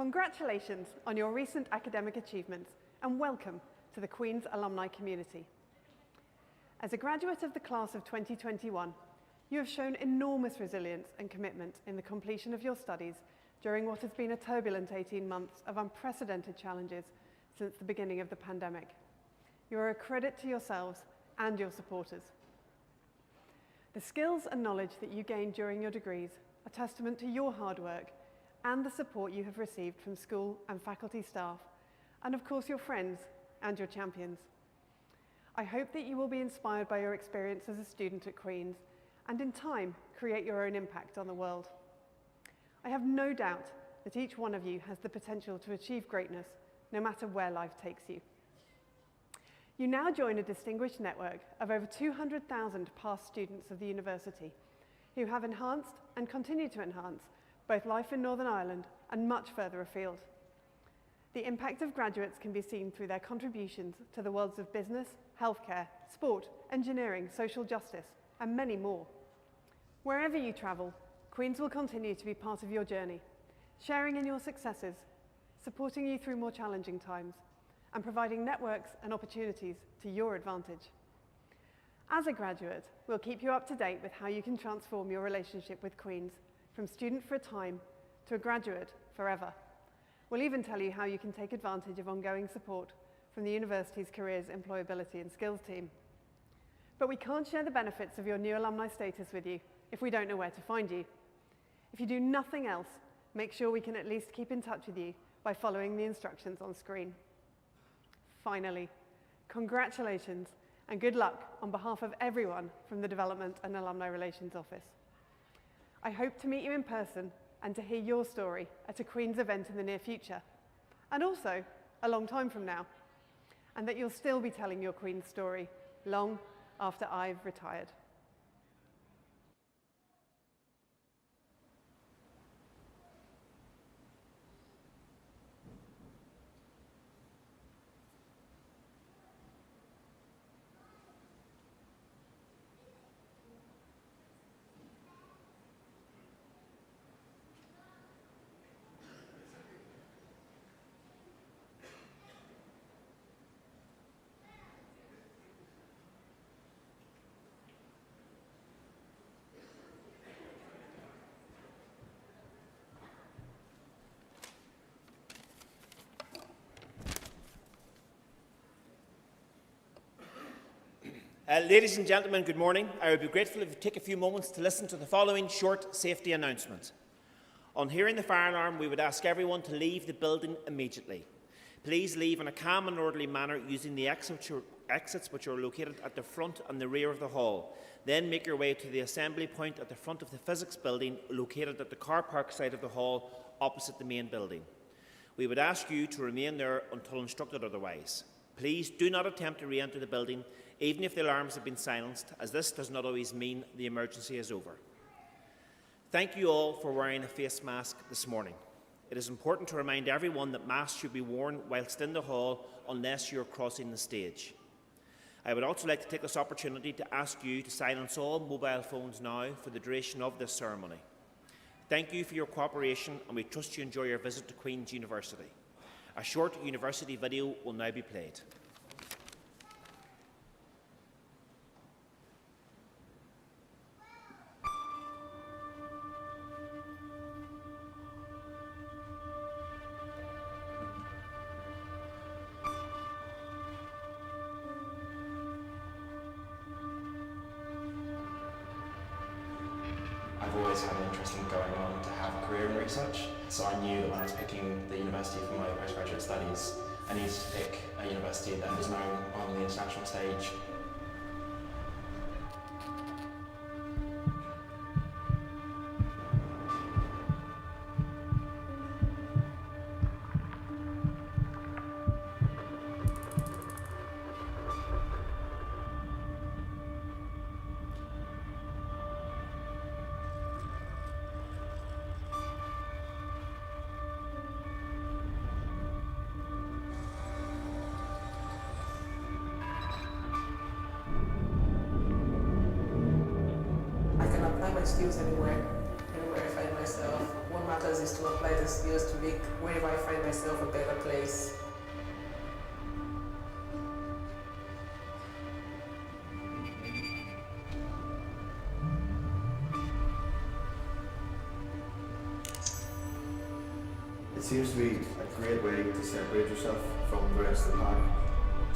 Congratulations on your recent academic achievements and welcome to the Queen's alumni community. As a graduate of the class of 2021, you have shown enormous resilience and commitment in the completion of your studies during what has been a turbulent 18 months of unprecedented challenges since the beginning of the pandemic. You are a credit to yourselves and your supporters. The skills and knowledge that you gained during your degrees are testament to your hard work and the support you have received from school and faculty staff, and of course your friends and your champions. I hope that you will be inspired by your experience as a student at Queen's and in time create your own impact on the world. I have no doubt that each one of you has the potential to achieve greatness no matter where life takes you. You now join a distinguished network of over 200,000 past students of the university who have enhanced and continue to enhance both life in Northern Ireland and much further afield. The impact of graduates can be seen through their contributions to the worlds of business, healthcare, sport, engineering, social justice, and many more. Wherever you travel, Queen's will continue to be part of your journey, sharing in your successes, supporting you through more challenging times, and providing networks and opportunities to your advantage. As a graduate, we'll keep you up to date with how you can transform your relationship with Queen's from student for a time to a graduate forever. We'll even tell you how you can take advantage of ongoing support from the university's Careers, Employability and Skills team. But we can't share the benefits of your new alumni status with you if we don't know where to find you. If you do nothing else, make sure we can at least keep in touch with you by following the instructions on screen. Finally, congratulations and good luck on behalf of everyone from the Development and Alumni Relations Office. I hope to meet you in person and to hear your story at a Queen's event in the near future, and also a long time from now, and that you'll still be telling your Queen's story long after I've retired. Ladies and gentlemen, good morning. I would be grateful if you take a few moments to listen to the following short safety announcement. On hearing the fire alarm, we would ask everyone to leave the building immediately. Please leave in a calm and orderly manner using the exits which are located at the front and the rear of the hall. Then make your way to the assembly point at the front of the physics building located at the car park side of the hall opposite the main building. We would ask you to remain there until instructed otherwise. Please do not attempt to re-enter the building even if the alarms have been silenced, as this does not always mean the emergency is over. Thank you all for wearing a face mask this morning. It is important to remind everyone that masks should be worn whilst in the hall unless you are crossing the stage. I would also like to take this opportunity to ask you to silence all mobile phones now for the duration of this ceremony. Thank you for your cooperation, and we trust you enjoy your visit to Queen's University. A short university video will now be played. I've always had an interest in going on to have a career in research, so I knew that when I was picking the university for my postgraduate studies, I needed to pick a university that was known on the international stage. I can apply my skills anywhere I find myself. myself. What matters is to apply the skills to make wherever I find myself a better place. It seems to be a great way to separate yourself from the rest of the pack.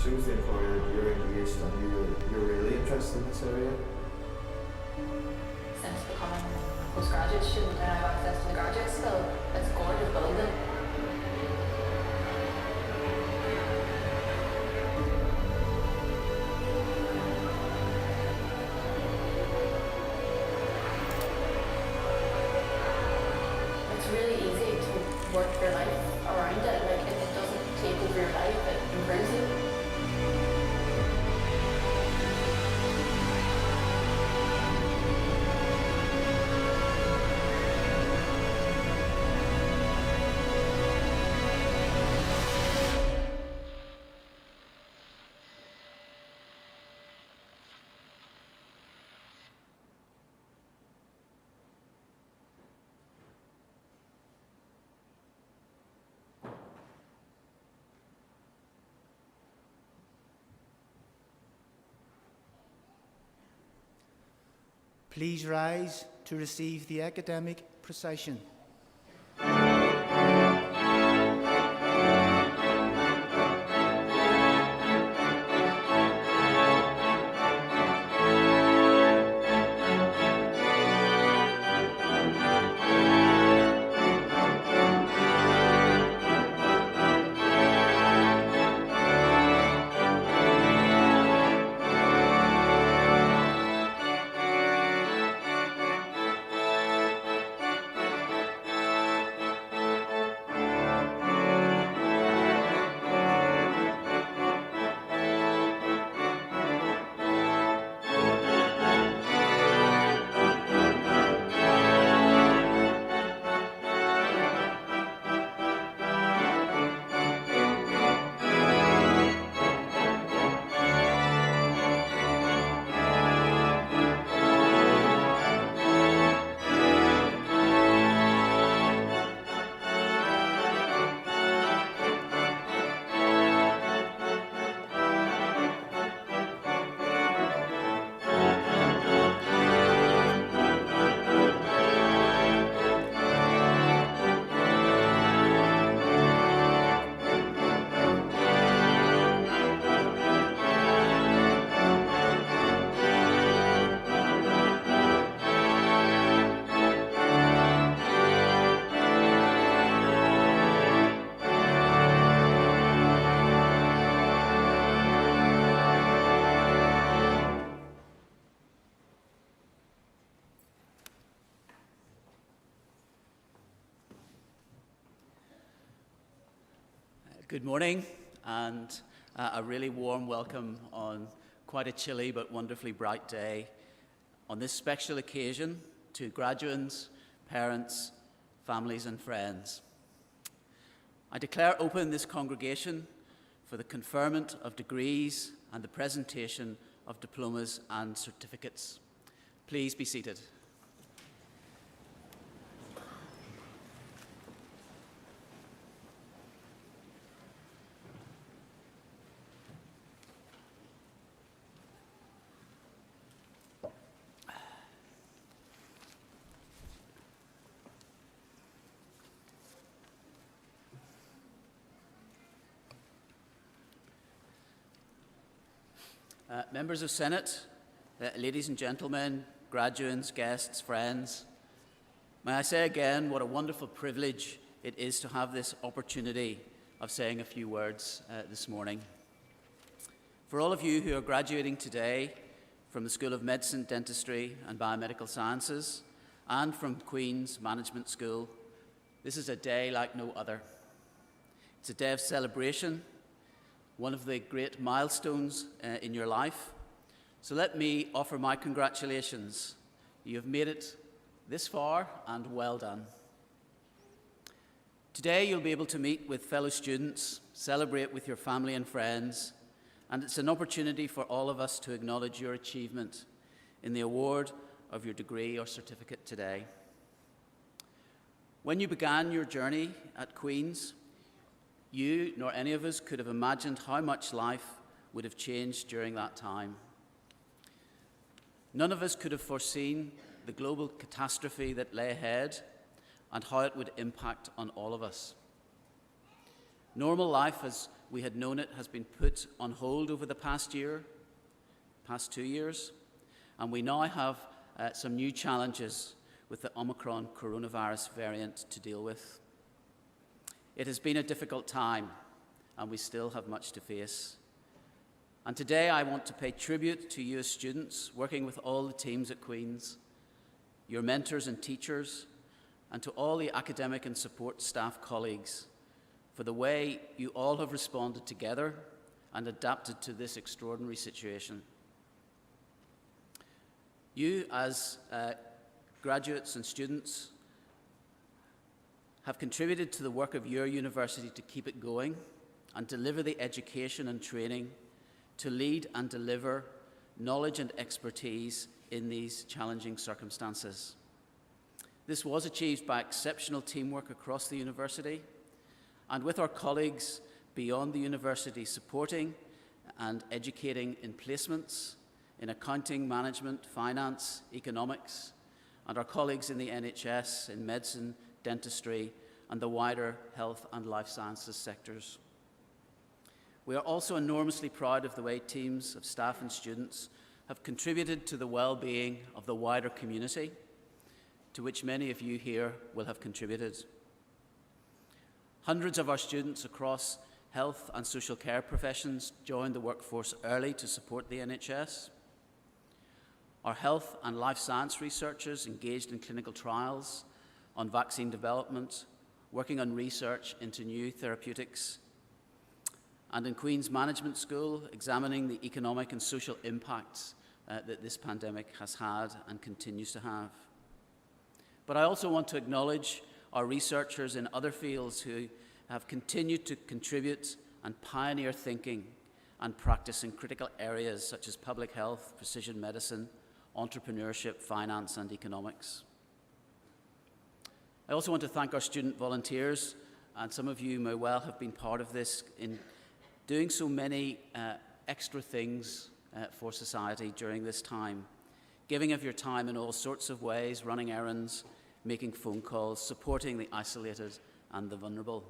Shows the employer that you're engaged and you're really interested in this area. Since becoming a postgraduate student, I have access to the graduate skill. It's a gorgeous building. It's really easy to work your life around it. Like, if it doesn't take over your life, it improves you. Please rise to receive the academic procession. Good morning, and a really warm welcome on quite a chilly but wonderfully bright day on this special occasion to graduates, parents, families and friends. I declare open this congregation for the conferment of degrees and the presentation of diplomas and certificates. Please be seated. Members of Senate, ladies and gentlemen, graduates, guests, friends, may I say again what a wonderful privilege it is to have this opportunity of saying a few words this morning. For all of you who are graduating today from the School of Medicine, Dentistry and Biomedical Sciences and from Queen's Management School, this is a day like no other. It's a day of celebration, one of the great milestones in your life. So let me offer my congratulations. You have made it this far, and well done. Today you'll be able to meet with fellow students, celebrate with your family and friends, and it's an opportunity for all of us to acknowledge your achievement in the award of your degree or certificate today. When you began your journey at Queen's, you nor any of us could have imagined how much life would have changed during that time. None of us could have foreseen the global catastrophe that lay ahead and how it would impact on all of us. Normal life as we had known it has been put on hold over the past 2 years, and we now have some new challenges with the Omicron coronavirus variant to deal with. It has been a difficult time, and we still have much to face. And today I want to pay tribute to you as students working with all the teams at Queen's, your mentors and teachers, and to all the academic and support staff colleagues for the way you all have responded together and adapted to this extraordinary situation. You, as graduates and students, have contributed to the work of your university to keep it going and deliver the education and training to lead and deliver knowledge and expertise in these challenging circumstances. This was achieved by exceptional teamwork across the university and with our colleagues beyond the university supporting and educating in placements, in accounting, management, finance, economics, and our colleagues in the NHS, in medicine, dentistry, and the wider health and life sciences sectors. We are also enormously proud of the way teams of staff and students have contributed to the well-being of the wider community, to which many of you here will have contributed. Hundreds of our students across health and social care professions joined the workforce early to support the NHS. Our health and life science researchers engaged in clinical trials on vaccine development, working on research into new therapeutics, and in Queen's Management School, examining the economic and social impacts that this pandemic has had and continues to have. But I also want to acknowledge our researchers in other fields who have continued to contribute and pioneer thinking and practice in critical areas such as public health, precision medicine, entrepreneurship, finance, and economics. I also want to thank our student volunteers, and some of you may well have been part of this, in doing so many extra things for society during this time, giving of your time in all sorts of ways, running errands, making phone calls, supporting the isolated and the vulnerable.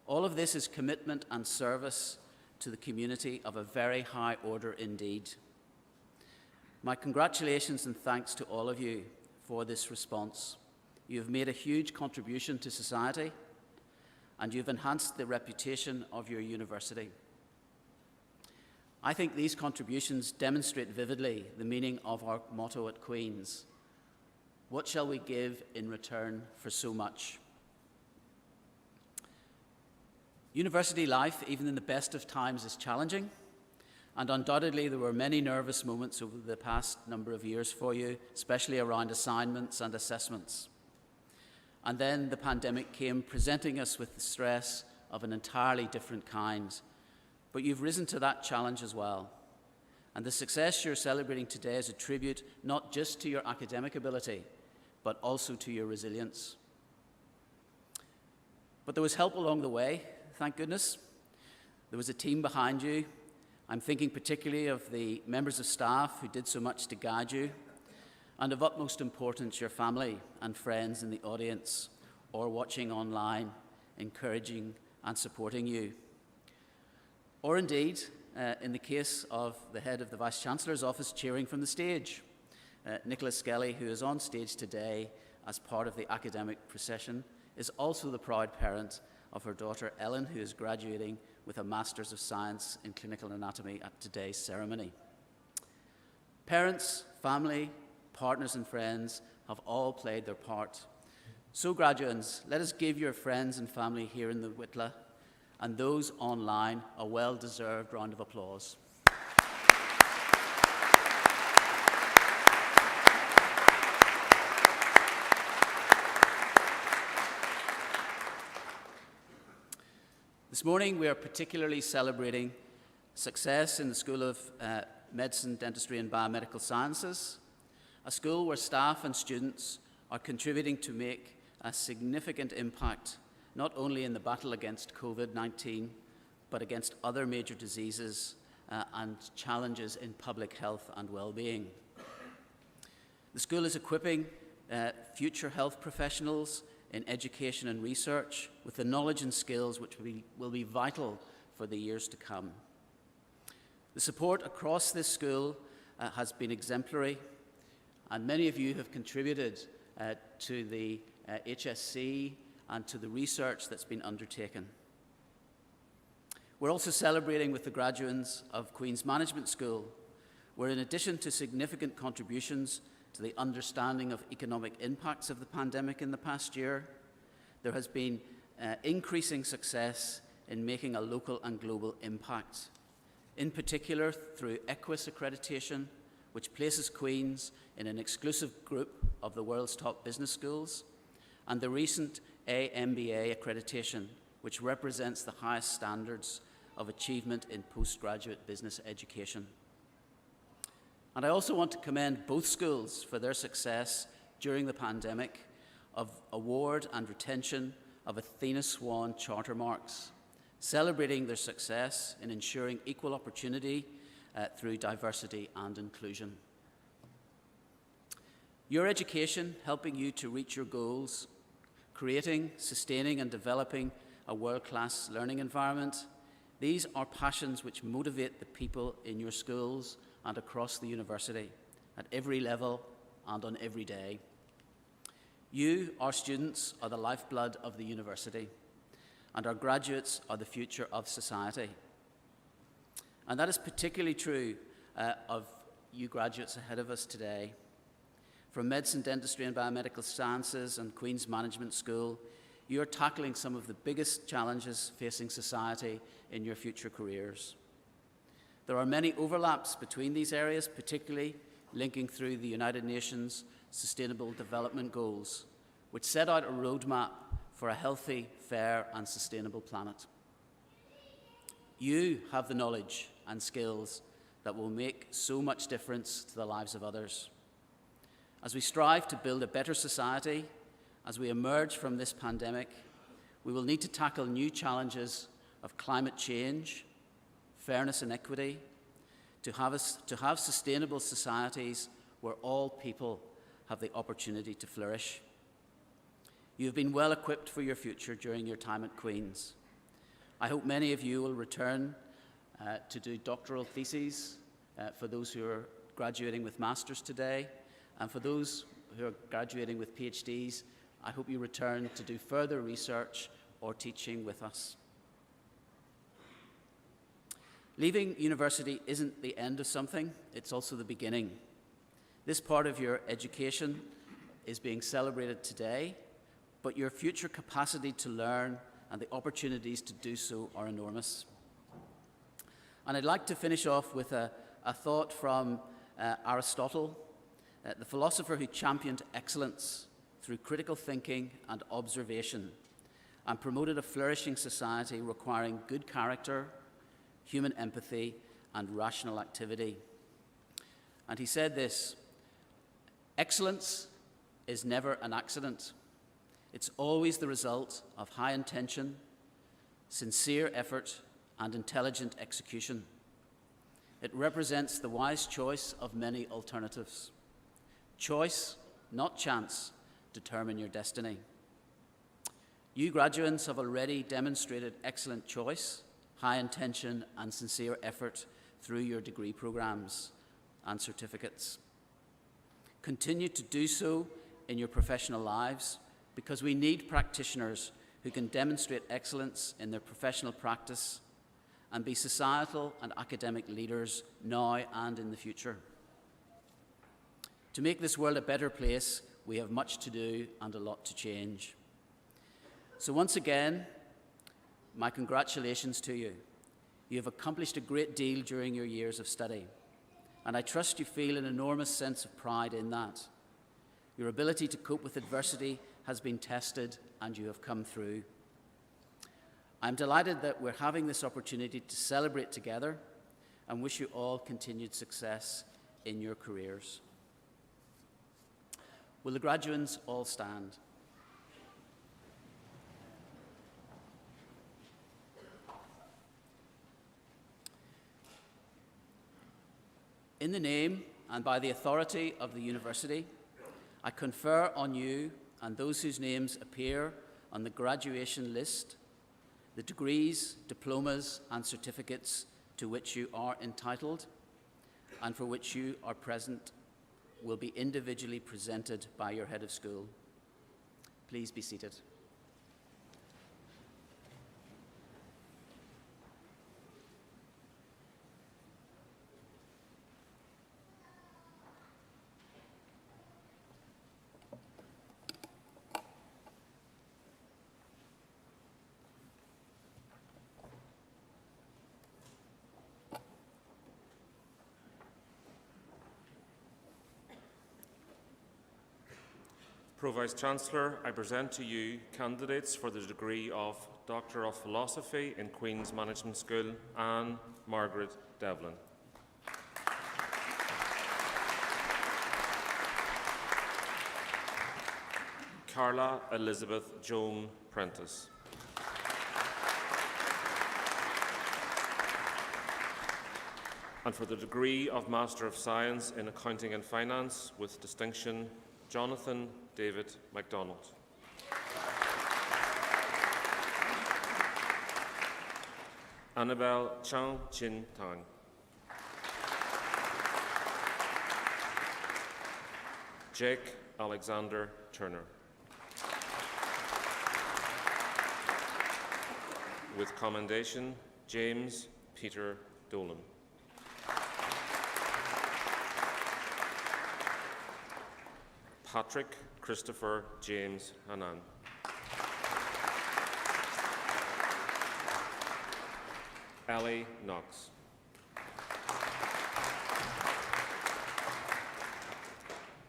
All of this is commitment and service to the community of a very high order indeed. My congratulations and thanks to all of you for this response. You have made a huge contribution to society, and you've enhanced the reputation of your university. I think these contributions demonstrate vividly the meaning of our motto at Queen's: what shall we give in return for so much? University life, even in the best of times, is challenging, and undoubtedly there were many nervous moments over the past number of years for you, especially around assignments and assessments. And then the pandemic came, presenting us with the stress of an entirely different kind. But you've risen to that challenge as well. And the success you're celebrating today is a tribute not just to your academic ability, but also to your resilience. But there was help along the way, thank goodness. There was a team behind you. I'm thinking particularly of the members of staff who did so much to guide you, and of utmost importance, your family and friends in the audience or watching online, encouraging and supporting you. Or indeed, in the case of the head of the Vice-Chancellor's office, cheering from the stage. Nicola Skelly, who is on stage today as part of the academic procession, is also the proud parent of her daughter Ellen, who is graduating with a Masters of Science in Clinical Anatomy at today's ceremony. Parents, family, partners and friends have all played their part. So graduates, let us give your friends and family here in the Whitla and those online a well-deserved round of applause. This morning we are particularly celebrating success in the School of Medicine, Dentistry and Biomedical Sciences, a school where staff and students are contributing to make a significant impact not only in the battle against COVID-19, but against other major diseases and challenges in public health and well-being. The school is equipping future health professionals in education and research with the knowledge and skills which will be vital for the years to come. The support across this school has been exemplary, and many of you have contributed to the HSC and to the research that's been undertaken. We're also celebrating with the graduates of Queen's Management School, where in addition to significant contributions to the understanding of economic impacts of the pandemic in the past year, there has been increasing success in making a local and global impact, in particular through Equus accreditation, which places Queen's in an exclusive group of the world's top business schools, and the recent MBA accreditation, which represents the highest standards of achievement in postgraduate business education. And I also want to commend both schools for their success during the pandemic of award and retention of Athena Swan Charter Marks, celebrating their success in ensuring equal opportunity through diversity and inclusion. Your education helping you to reach your goals, creating, sustaining and developing a world-class learning environment, these are passions which motivate the people in your schools and across the university at every level and on every day. You, our students, are the lifeblood of the university, and our graduates are the future of society. And that is particularly true of you graduates ahead of us today. From Medicine, Dentistry and Biomedical Sciences and Queen's Management School, you are tackling some of the biggest challenges facing society in your future careers. There are many overlaps between these areas, particularly linking through the United Nations Sustainable Development Goals, which set out a roadmap for a healthy, fair and sustainable planet. You have the knowledge and skills that will make so much difference to the lives of others. As we strive to build a better society, as we emerge from this pandemic, we will need to tackle new challenges of climate change, fairness and equity, to have sustainable societies where all people have the opportunity to flourish. You have been well equipped for your future during your time at Queen's. I hope many of you will return to do doctoral theses for those who are graduating with masters today, and for those who are graduating with PhDs, I hope you return to do further research or teaching with us. Leaving university isn't the end of something, it's also the beginning. This part of your education is being celebrated today, but your future capacity to learn and the opportunities to do so are enormous. And I'd like to finish off with a thought from Aristotle, the philosopher who championed excellence through critical thinking and observation, and promoted a flourishing society requiring good character, human empathy, and rational activity. And he said this: excellence is never an accident. It's always the result of high intention, sincere effort, and intelligent execution. It represents the wise choice of many alternatives. Choice, not chance, determine your destiny. You graduates have already demonstrated excellent choice, high intention, and sincere effort through your degree programs and certificates. Continue to do so in your professional lives, because we need practitioners who can demonstrate excellence in their professional practice and be societal and academic leaders now and in the future. To make this world a better place, we have much to do and a lot to change. So once again, my congratulations to you. You have accomplished a great deal during your years of study, and I trust you feel an enormous sense of pride in that. Your ability to cope with adversity has been tested, and you have come through. I'm delighted that we're having this opportunity to celebrate together and wish you all continued success in your careers. Will the graduates all stand? In the name and by the authority of the University, I confer on you and those whose names appear on the graduation list the degrees, diplomas and certificates to which you are entitled and for which you are present will be individually presented by your head of school. Please be seated. Pro-Vice-Chancellor, I present to you candidates for the degree of Doctor of Philosophy in Queen's Management School, Anne Margaret Devlin. Carla Elizabeth Joan Prentice. And for the degree of Master of Science in Accounting and Finance with distinction, Jonathan David MacDonald. Annabelle Chang Chin Tang. Jake Alexander Turner. With commendation, James Peter Dolan. Patrick Christopher James Hanan. Ellie Knox.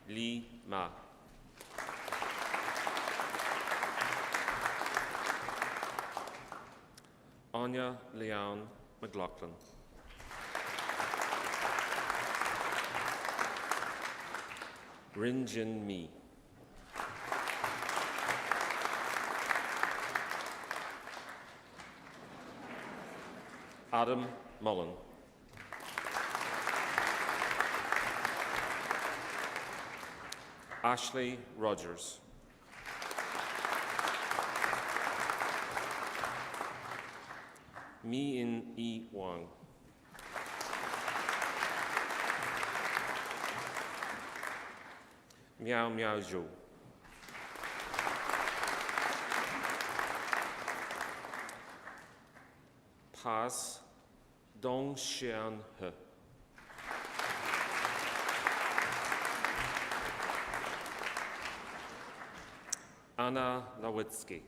Lee Ma. Anya Leanne McLaughlin. Rin Jin Mi. Adam Mullen. Ashley Rogers. Mi In E Wang. Miao Miao Zhou. Paz Dong Xian He. Anna Lawitsky.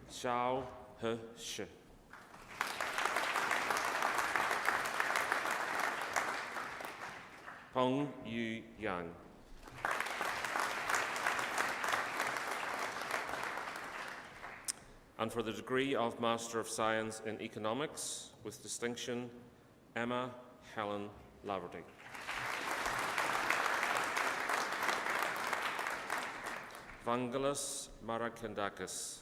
Xiao He Shi. Peng Yu Yang. And for the degree of Master of Science in Economics with distinction, Emma Helen Laverty. Vangelis Marakandakis.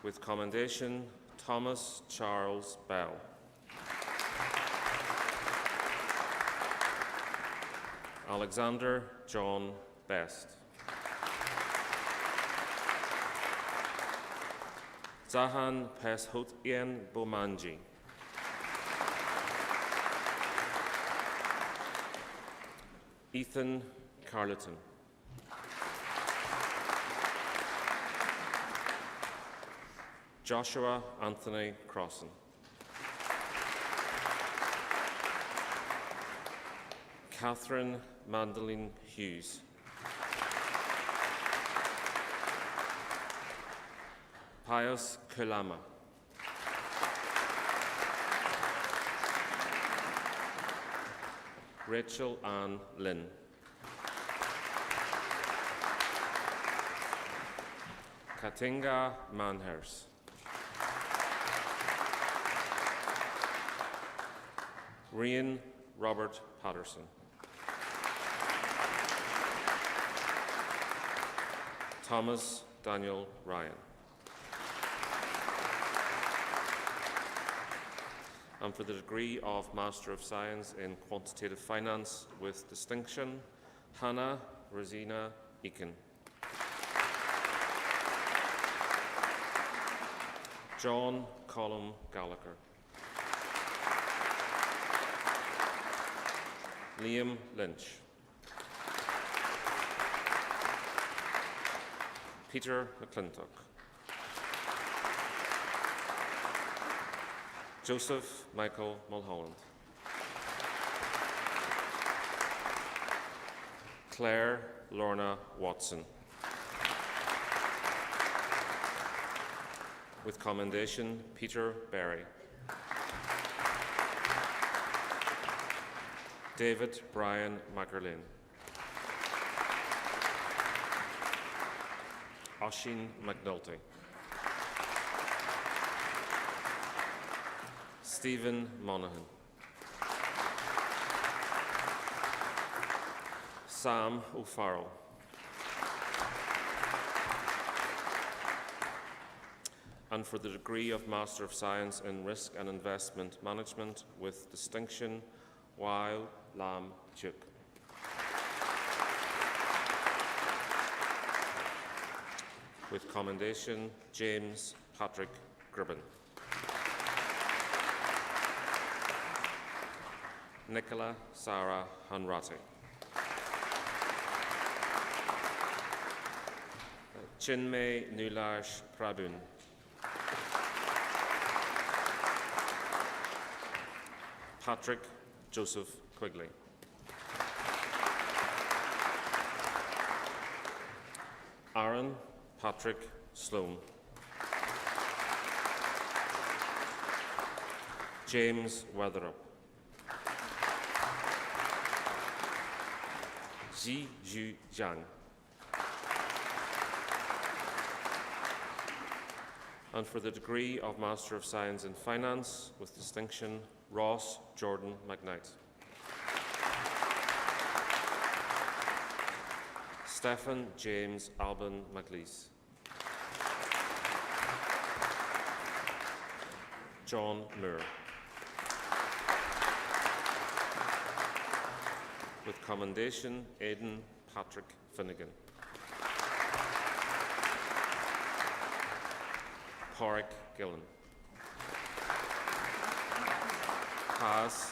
With commendation, Thomas Charles Bell. Alexander John Best. Zahan Peshotien Bomanji. Ethan Carleton. Joshua Anthony Crossan. Catherine Mandeline Hughes. Pius Kulama. Rachel Ann Lynn. Katinga Manhers. Rian Robert Patterson. Thomas Daniel Ryan. And for the degree of Master of Science in Quantitative Finance with distinction, Hannah Rosina Eakin. John Colum Gallagher. Liam Lynch. Peter McClintock. Joseph Michael Mulholland. Claire Lorna Watson. With commendation, Peter Berry. David Brian Mackerlin. Oisin McNulty. Stephen Monaghan. Sam O'Farrell. And for the degree of Master of Science in Risk and Investment Management with distinction, Wau Lam Chuk. With commendation, James Patrick Gribben. Nicola Sarah Hanratty. Chinmay Nulash Prabun. Patrick Joseph Quigley. Aaron Patrick Sloan. James Weatherup. Ji Zhu Zhang. And for the degree of Master of Science in Finance with distinction, Ross Jordan McKnight. Stephen James Alban McLeese. John Moore. With commendation, Aidan Patrick Finnegan. Porrick Gillen. Paz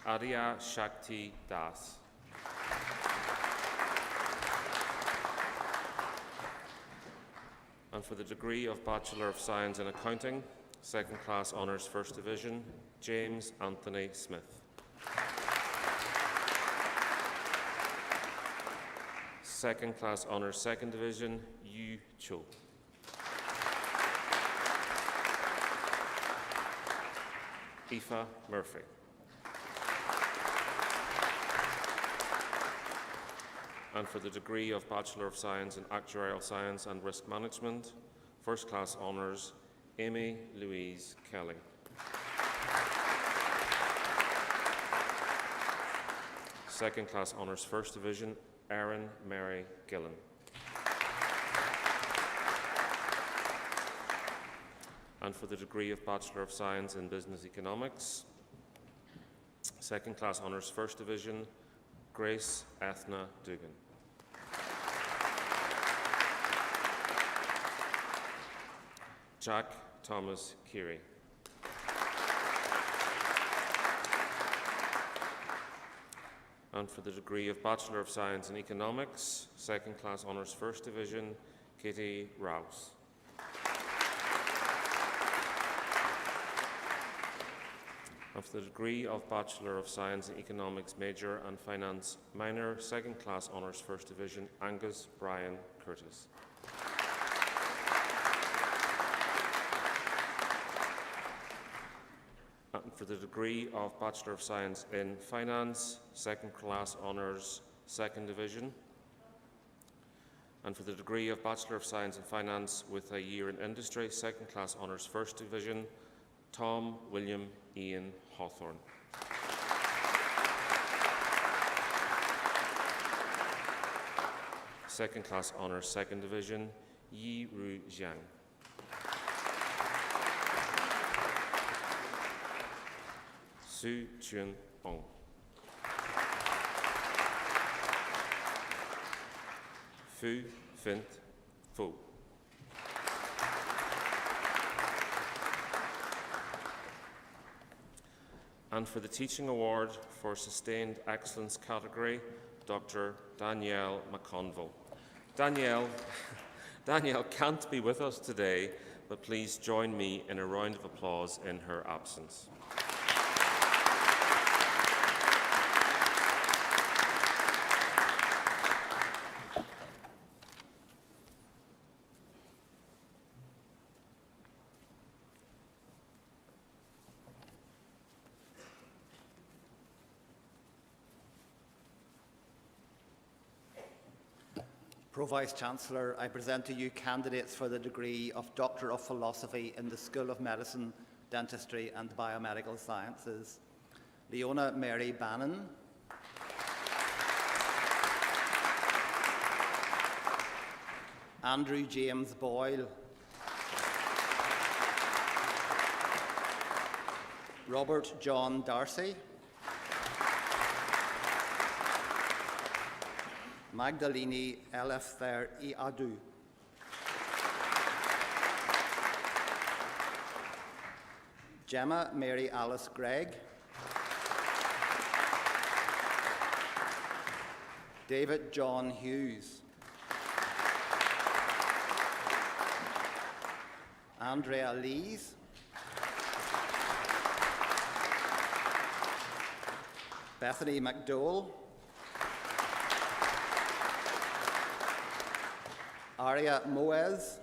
Arya Shakti Das. And for the degree of Bachelor of Science in Accounting, Second Class Honours First Division, James Anthony Smith. Second Class Honours Second Division, Yu Cho. Aoife Murphy. And for the degree of Bachelor of Science in Actuarial Science and Risk Management, First Class Honours, Amy Louise Kelly. Second Class Honours First Division, Erin Mary Gillen. And for the degree of Bachelor of Science in Business Economics, Second Class Honours First Division, Grace Ethna Dugan. Jack Thomas Keary. And for the degree of Bachelor of Science in Economics, Second Class Honours First Division, Katie Rouse. And for the degree of Bachelor of Science in Economics Major and Finance Minor, Second Class Honours First Division, Angus Brian Curtis. And for the degree of Bachelor of Science in Finance, Second Class Honours Second Division. And for the degree of Bachelor of Science in Finance with a year in industry, Second Class Honours First Division, Tom William Ian Hawthorne. Second Class Honours, Second Division, Yi Ru Jiang. Su Chun Ong. Fu Fint Fu. And for the Teaching Award for Sustained Excellence category, Dr. Danielle McConville. Danielle can't be with us today, but please join me in a round of applause in her absence. Pro-Vice-Chancellor, I present to you candidates for the degree of Doctor of Philosophy in the School of Medicine, Dentistry and Biomedical Sciences. Leona Mary Bannon. Andrew James Boyle. Robert John Darcy. Magdalene Elefthar Iadu. Gemma Mary Alice Gregg. David John Hughes. Andrea Lees. Bethany McDowell. Aria Moez.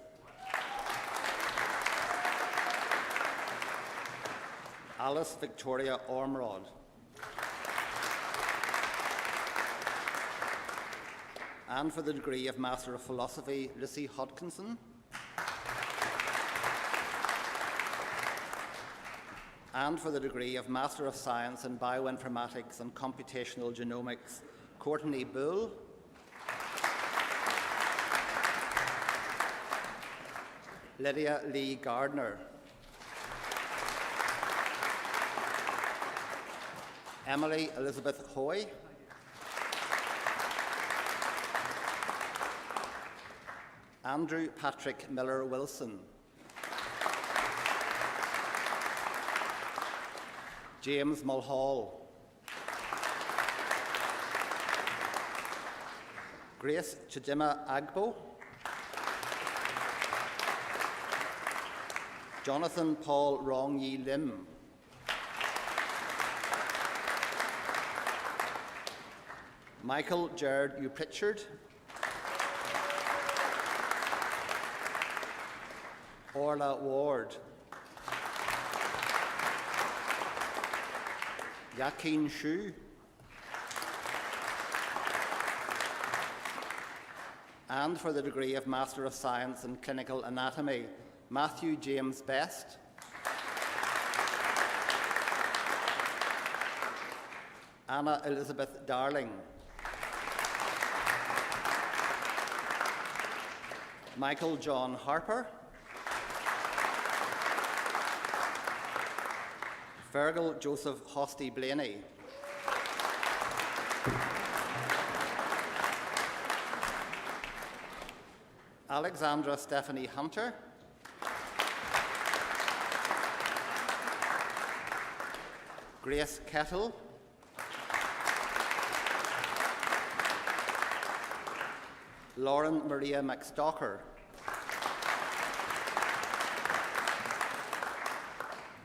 Alice Victoria Ormrod. And for the degree of Master of Philosophy, Lucy Hodkinson. And for the degree of Master of Science in Bioinformatics and Computational Genomics, Courtney Bull. Lydia Lee Gardner. Emily Elizabeth Hoy. Andrew Patrick Miller Wilson. James Mulhall. Grace Chidima Agbo. Jonathan Paul Rong Yi Lim. Michael Jared U. Pritchard. Orla Ward. Yakin Shu. And for the degree of Master of Science in Clinical Anatomy, Matthew James Best. Anna Elizabeth Darling. Michael John Harper. Fergal Joseph Hosty Blaney. Alexandra Stephanie Hunter. Grace Kettle. Lauren Maria McStalker.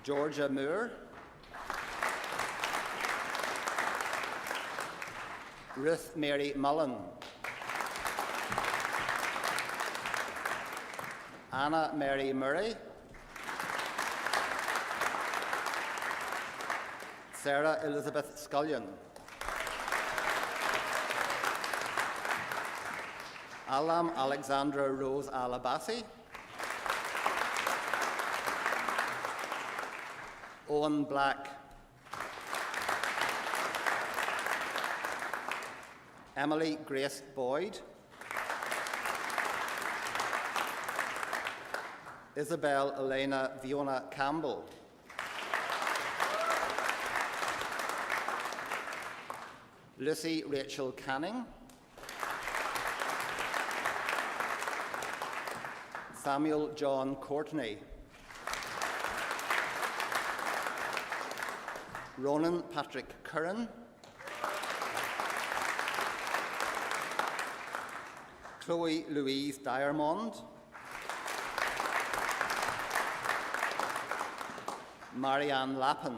Georgia Moore. Ruth Mary Mullen. Anna Mary Murray. Sarah Elizabeth Scullion. Alam Alexandra Rose Alabasi. Owen Black. Emily Grace Boyd. Isabel Elena Fiona Campbell. Lucy Rachel Canning. Samuel John Courtney. Ronan Patrick Curran. Chloe Louise Diamond. Marianne Lappin.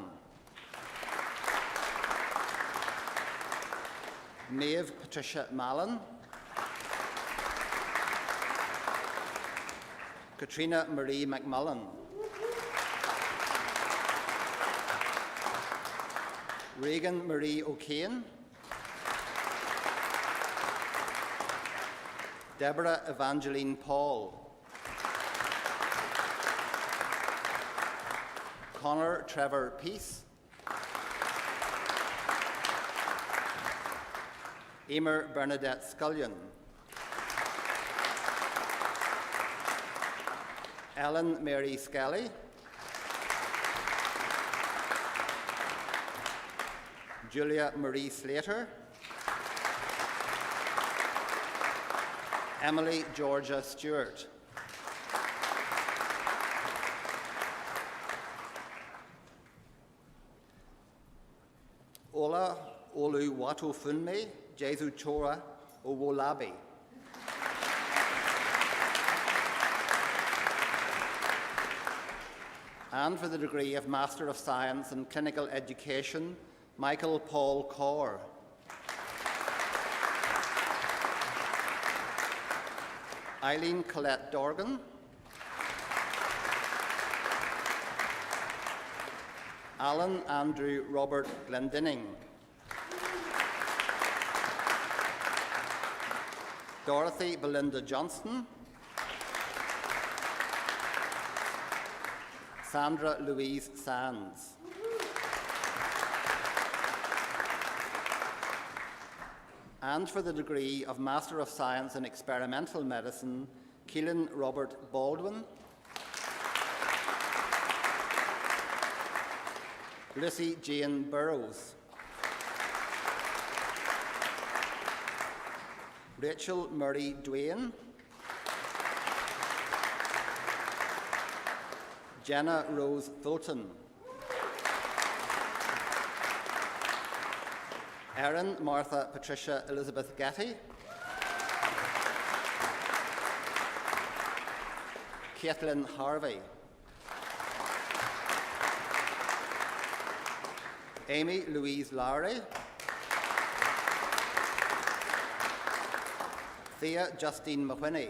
Maeve Patricia Mallon. Katrina Marie McMullen. Regan Marie O'Kane. Deborah Evangeline Paul. Connor Trevor Peace. Emer Bernadette Scullion. Ellen Mary Skelly. Julia Marie Slater. Emily Georgia Stewart. Ola Oluwatofunmi Jesu Chora Owolabi. And for the degree of Master of Science in Clinical Education, Michael Paul Kaur. Eileen Colette Dorgan. Alan Andrew Robert Glendinning. Dorothy Belinda Johnston. Sandra Louise Sands. And for the degree of Master of Science in Experimental Medicine, Keelan Robert Baldwin. Lucy Jane Burrows. Rachel Murray Duane. Jenna Rose Fulton. Erin Martha Patricia Elizabeth Getty. Caitlin Harvey. Amy Louise Lowry. Thea Justine Mahwiney.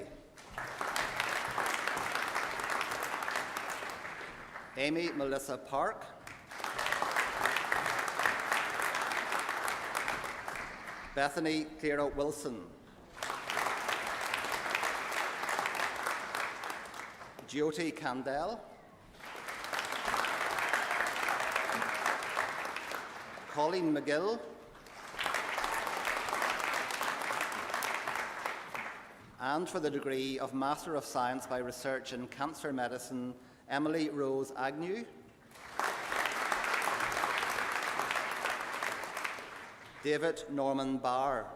Amy Melissa Park. Bethany Clara Wilson. Jyoti Kandel. Colleen McGill. And for the degree of Master of Science by Research in Cancer Medicine, Emily Rose Agnew. David Norman Barr.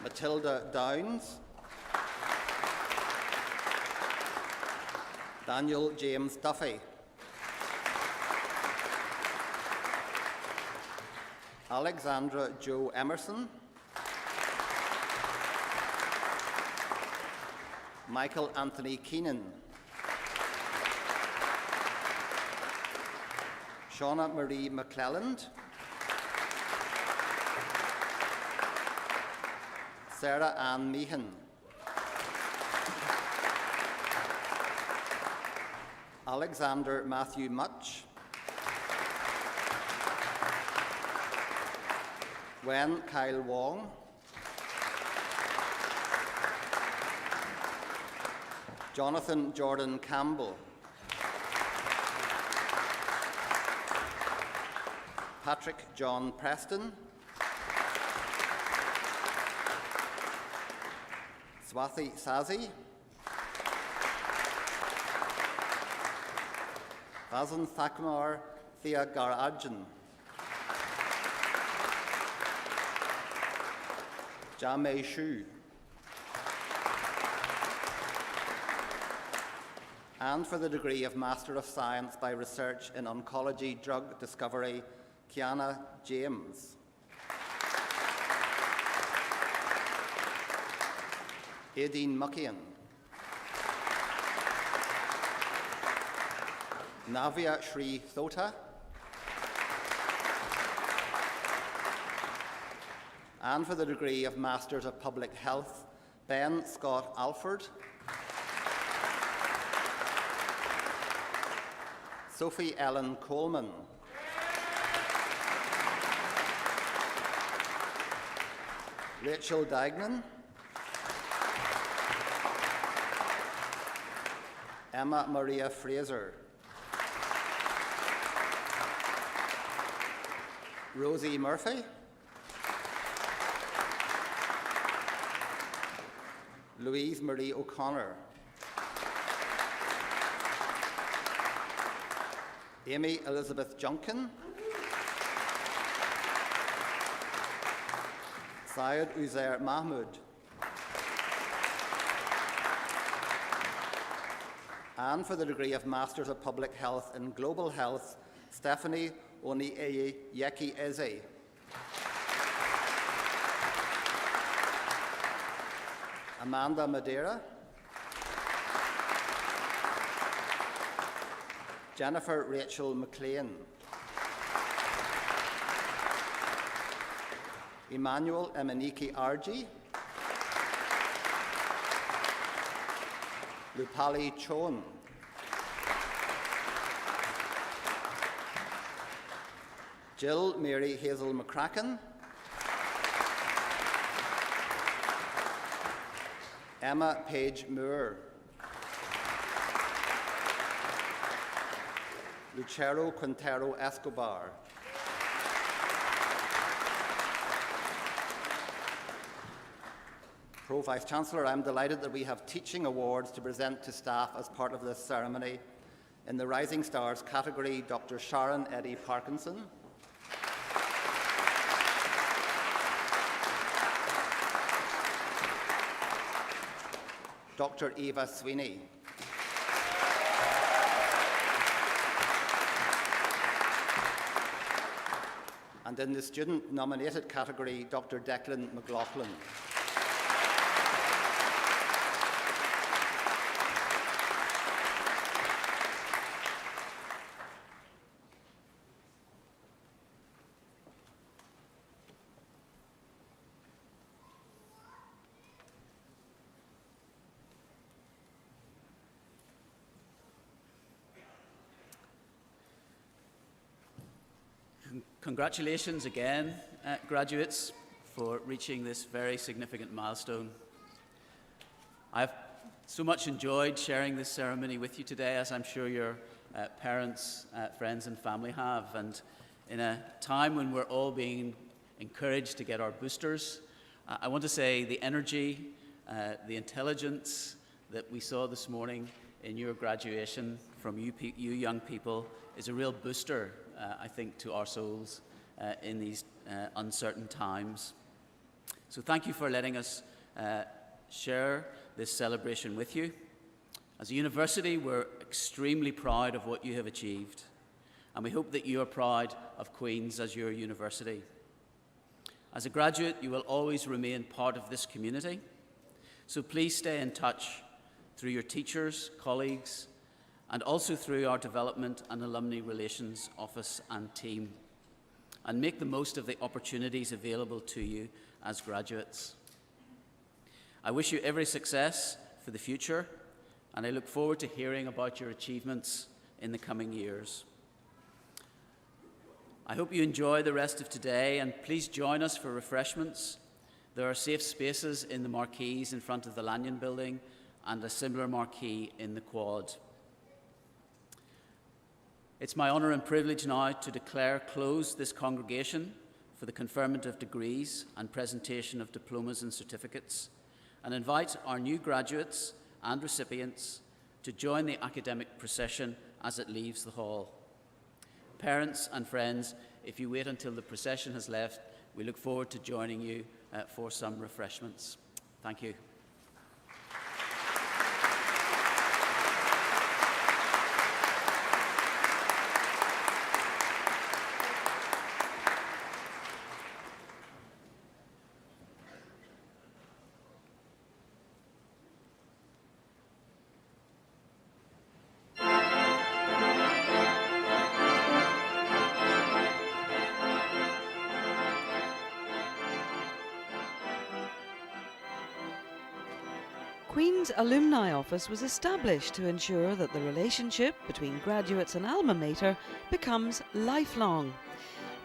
Matilda Downs. Daniel James Duffy. Alexandra Jo Emerson. Michael Anthony Keenan. Shauna Marie McClelland. Sarah Ann Meehan. Alexander Matthew Much. Wen Kyle Wong. Jonathan Jordan Campbell. Patrick John Preston. Swathi Sazi, Vasan Thakmar Thiagarajan, Jamei Shu, and for the degree of Master of Science by Research in Oncology Drug Discovery, Kiana James. Aideen Muckian, Navya Shri Thota, and for the degree of Masters of Public Health, Ben Scott Alford, Sophie Ellen Coleman, Rachel Dagnan, Emma Maria Fraser, Rosie Murphy, Louise Marie O'Connor, Amy Elizabeth Junkin, Syed Uzair Mahmood, and for the degree of Masters of Public Health in Global Health, Stephanie Onieye Yeki Eze. Amanda Madeira, Jennifer Rachel McLean, Emmanuel Emaniki Arji, Lupali Chon, Jill Mary Hazel McCracken, Emma Page Moore, Lucero Quintero Escobar, Pro Vice-Chancellor, I'm delighted that we have teaching awards to present to staff as part of this ceremony. In the Rising Stars category, Dr. Sharon Eddy Parkinson, Dr. Eva Sweeney, and in the student-nominated category, Dr. Declan McLaughlin. Congratulations again, graduates, for reaching this very significant milestone. I've so much enjoyed sharing this ceremony with you today, as I'm sure your parents, friends and family have. And in a time when we're all being encouraged to get our boosters, I want to say the energy, the intelligence that we saw this morning in your graduation from you young people is a real booster, I think, to our souls in these uncertain times. So thank you for letting us share this celebration with you. As a university, we're extremely proud of what you have achieved, and we hope that you are proud of Queen's as your university. As a graduate, you will always remain part of this community, so please stay in touch through your teachers, colleagues, and also through our Development and Alumni Relations Office and team, and make the most of the opportunities available to you as graduates. I wish you every success for the future, and I look forward to hearing about your achievements in the coming years. I hope you enjoy the rest of today, and please join us for refreshments. There are safe spaces in the marquees in front of the Lanyon building and a similar marquee in the quad. It's my honour and privilege now to declare closed this congregation for the conferment of degrees and presentation of diplomas and certificates. and invite our new graduates and recipients to join the academic procession as it leaves the hall. Parents and friends, if you wait until the procession has left, we look forward to joining you for some refreshments. Thank you. Queen's Alumni Office was established to ensure that the relationship between graduates and alma mater becomes lifelong.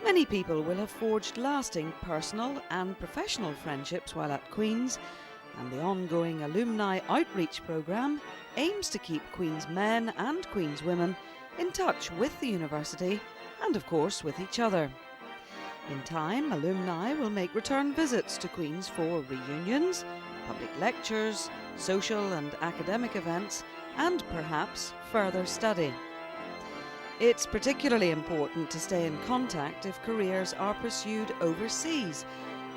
Many people will have forged lasting personal and professional friendships while at Queen's, and the ongoing Alumni Outreach Programme aims to keep Queen's men and Queen's women in touch with the university and, of course, with each other. In time, alumni will make return visits to Queen's for reunions, public lectures, social and academic events, and perhaps further study. It's particularly important to stay in contact if careers are pursued overseas,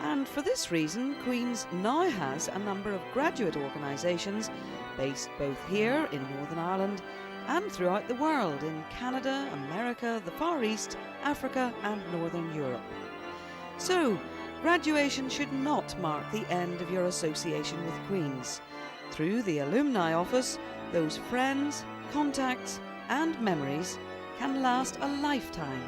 and for this reason Queen's now has a number of graduate organisations based both here in Northern Ireland and throughout the world in Canada, America, the Far East, Africa and Northern Europe. So, graduation should not mark the end of your association with Queen's. Through the Alumni Office, those friends, contacts and memories can last a lifetime.